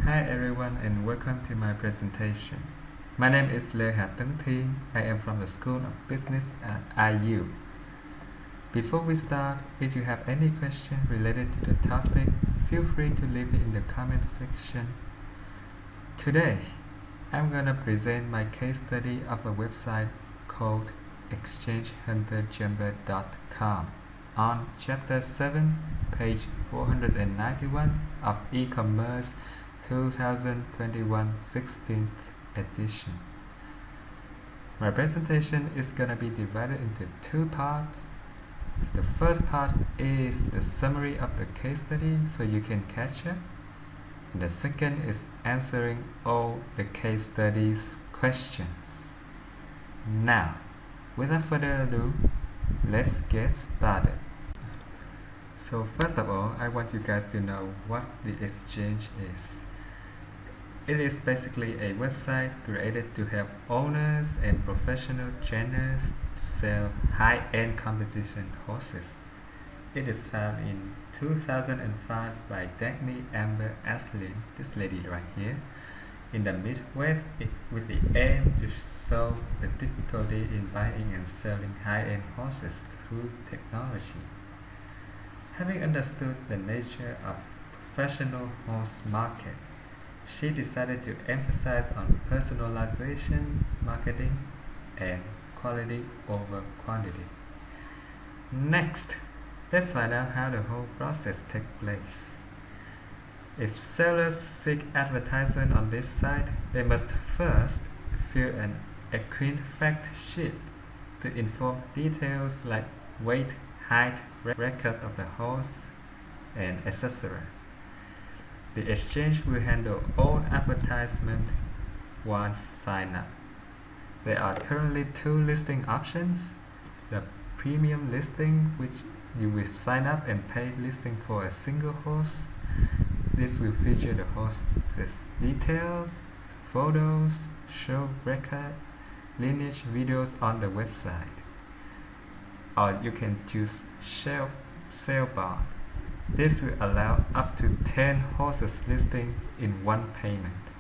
Hi everyone and welcome to my presentation. My name is Hà Tấn Thiên. I am from the School of Business at IU. Before we start, if you have any question related to the topic, feel free to leave it in the comment section. Today, I'm gonna present my case study of a website called ExchangeHunterChamber.com on Chapter 7, page 491 of E-commerce 2021 16th edition. My presentation is gonna be divided into two parts. The first part is the summary of the case study so you can catch up. And the second is answering all the case study's questions. Now, without further ado, let's get started. So first of all, I want you guys to know what the Exchange is. It is basically a website created to help owners and professional trainers to sell high-end competition horses. It is founded in 2005 by Dagny Amber Ashley, this lady right here, in the Midwest with the aim to solve the difficulty in buying and selling high-end horses through technology. Having understood the nature of professional horse market, she decided to emphasize on personalization marketing and quality over quantity. Next, let's find out how the whole process takes place. If sellers seek advertisement on this site, they must first fill an accurate fact sheet to inform details like weight, height, record of the horse, and etc. The Exchange will handle all advertisement once signed up. There are currently two listing options: the premium listing, which you will sign up and pay listing for a single horse. This will feature the horse's details, photos, show record, lineage videos on the website. Or you can choose sale bar. This will allow up to 10 horses listing in one payment.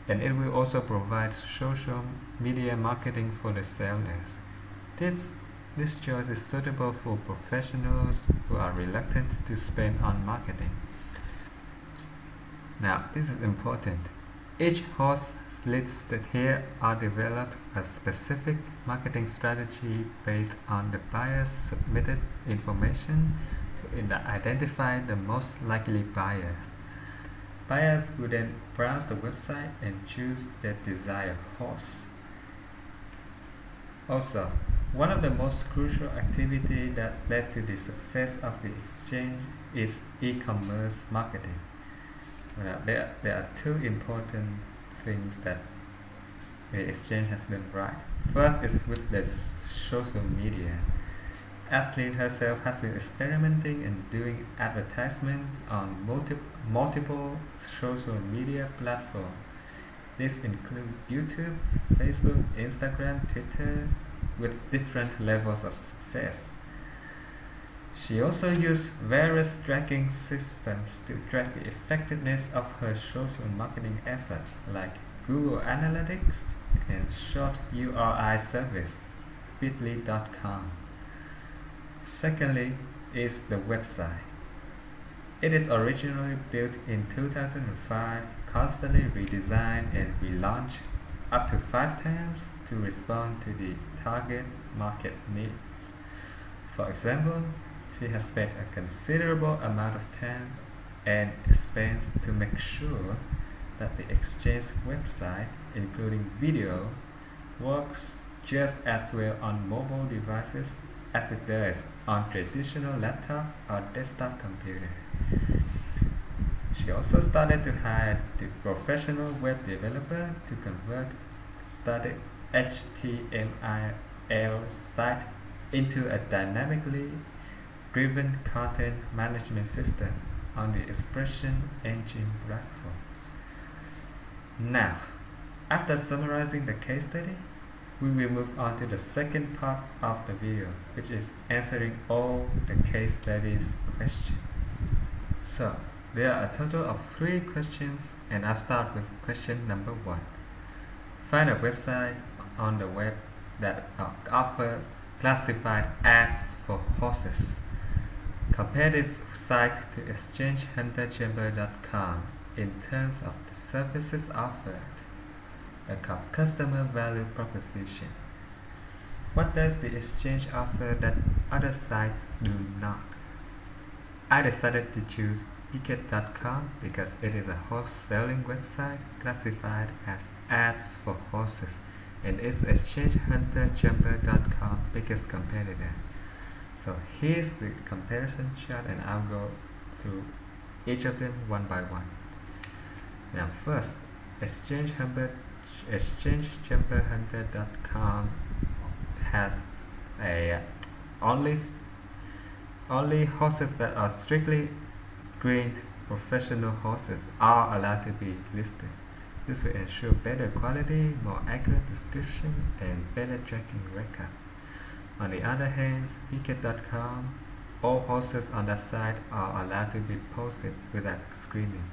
And it will also provide social media marketing for the sellers. This choice is suitable for professionals who are reluctant to spend on marketing. Now, this is important. Each horse listed here are developed a specific marketing strategy based on the buyer's submitted information to identify the most likely buyers. Buyers will then browse the website and choose their desired horse. Also, one of the most crucial activities that led to the success of the Exchange is e-commerce marketing. There are two important things that the Exchange has done right. First is with the social media. Ashley herself has been experimenting and doing advertisements on multiple social media platforms. This includes YouTube, Facebook, Instagram, Twitter, with different levels of success. She also used various tracking systems to track the effectiveness of her social marketing effort, like Google Analytics and short URI service, bit.ly.com. Secondly is the website. It is originally built in 2005, constantly redesigned and relaunched up to 5 times to respond to the target market needs. For example, she has spent a considerable amount of time and expense to make sure that the Exchange website, including video, works just as well on mobile devices as it does on traditional laptop or desktop computer. She also started to hire the professional web developer to convert static HTML site into a dynamically driven content management system on the Expression Engine platform. Now, after summarizing the case study, we will move on to the second part of the video, which is answering all the case study's questions. So, There are a total of 3 questions, and I'll start with question number 1. Find a website on the web that offers classified ads for horses. Compare this site to exchangehunterchamber.com in terms of the services offered, a customer value proposition. What does the exchange offer that other sites do not? I decided to choose Picket.com because it is a horse selling website classified as ads for horses and is ExchangeHunterChamber.com biggest competitor. So here's the comparison chart, and I'll go through each of them one by one. Now first, ExchangeChamberHunter.com has only horses that are strictly screened professional horses are allowed to be listed. This will ensure better quality, more accurate description, and better tracking record. On the other hand, Picket.com, all horses on that site are allowed to be posted without screening.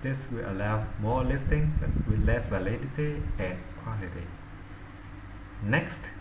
This will allow more listing but with less validity and quality. Next,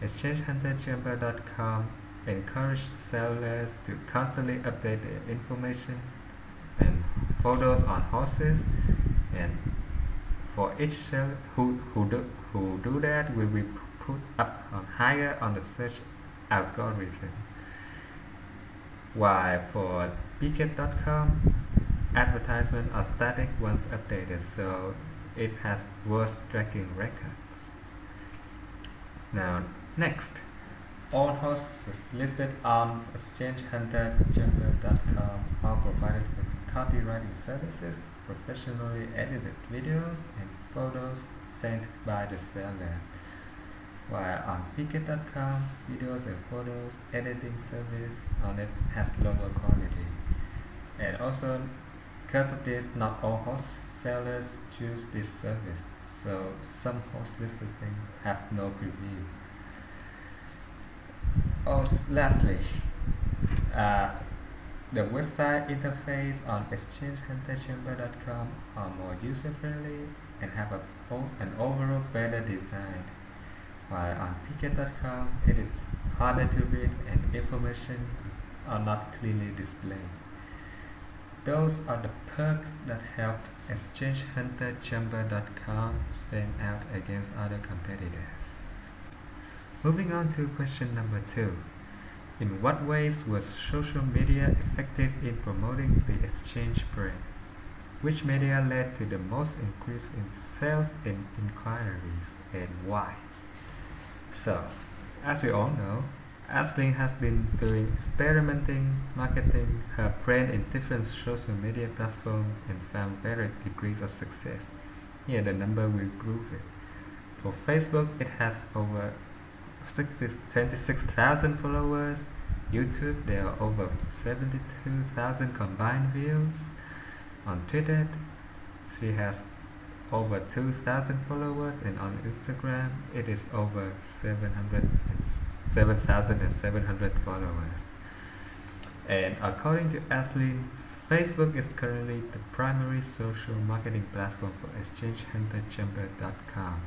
ExchangeHunterChamber.com encourages sellers to constantly update their information and photos on horses, and for each seller who do that will be put up on higher on the search algorithm. While for Picket.com, advertisements are static once updated, so it has worse tracking records. Now next, all horses listed on ExchangeHunterChamber.com are provided with copywriting services, professionally edited videos, and photos sent by the sellers. While on Picket.com, videos and photos editing service on it has lower quality. And also, because of this, not all horse sellers choose this service, so some horse listings have no preview. Lastly, the website interface on ExchangeHunterChamber.com are more user-friendly and have an overall better design, while on Picket.com it is harder to read and information are not clearly displayed. Those are the perks that helped ExchangeHunterChamber.com stand out against other competitors. Moving on to question number 2. In what ways was social media effective in promoting the exchange brand? Which media led to the most increase in sales and inquiries, and why? So, as we all know, Ashley has been doing experimenting marketing her brand in different social media platforms and found varied degrees of success. Here the number will prove it. For Facebook, it has over 26,000 followers. YouTube, there are over 72,000 combined views. On Twitter, she has over 2,000 followers, and on Instagram, it is over 7,700 followers. And according to Ashley, Facebook is currently the primary social marketing platform for ExchangeHunterChamber.com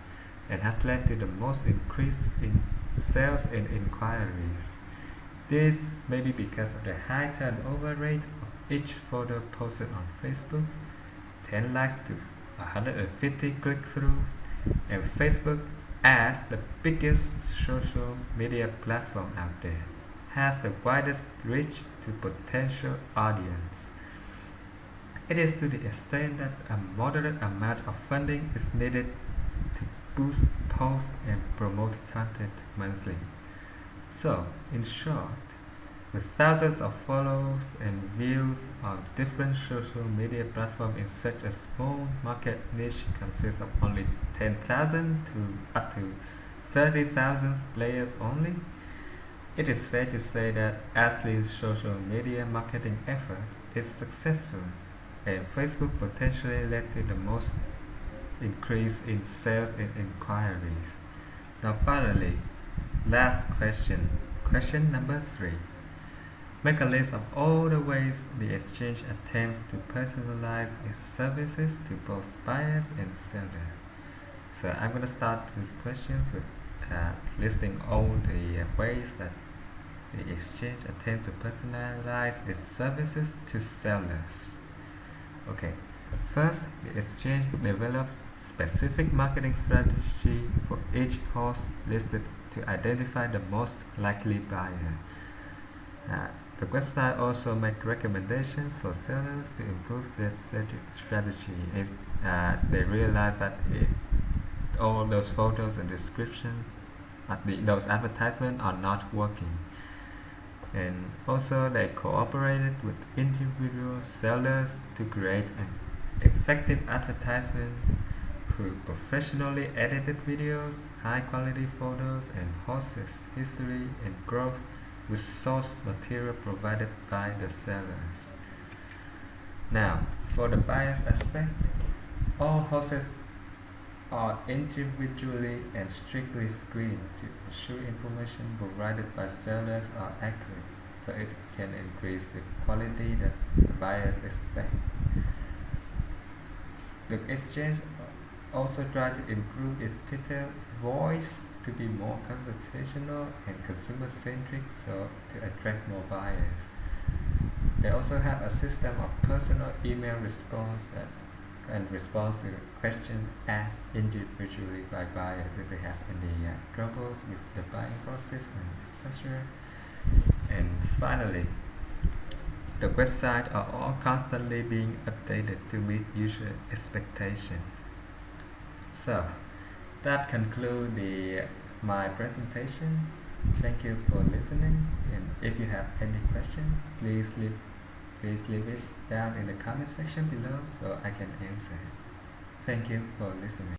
and has led to the most increase in sales and inquiries. This may be because of the high turnover rate of each photo posted on Facebook, 10 likes to 150 click-throughs, and Facebook, as the biggest social media platform out there, has the widest reach to potential audience. It is to the extent that a moderate amount of funding is needed to boost post and promote content monthly. So, in short, with thousands of follows and views on different social media platforms in such a small market niche consists of only 10,000 to up to 30,000 players only, it is fair to say that Ashley's social media marketing effort is successful, and Facebook potentially led to the most increase in sales and inquiries. Now finally, last question, question number 3. Make a list of all the ways the exchange attempts to personalize its services to both buyers and sellers. So I'm going to start this question with listing all the ways that the exchange attempts to personalize its services to sellers. Okay, first, the exchange develops specific marketing strategy for each host listed to identify the most likely buyer. The website also makes recommendations for sellers to improve their strategy if they realize that all those photos and descriptions, those advertisements are not working. And also they cooperated with individual sellers to create an effective advertisements through professionally edited videos, high quality photos, and horses history and growth with source material provided by the sellers. Now, for the buyer's aspect, all horses are individually and strictly screened to ensure information provided by sellers are accurate, so it can increase the quality that the buyers expect. The exchange also tries to improve its detailed voice to be more conversational and consumer-centric, so to attract more buyers. They also have a system of personal email response and response to questions asked individually by buyers if they have any trouble with the buying process and etc. And finally, the websites are all constantly being updated to meet user expectations. So that concludes my presentation. Thank you for listening, and if you have any question, please leave it down in the comment section below so I can answer. Thank you for listening.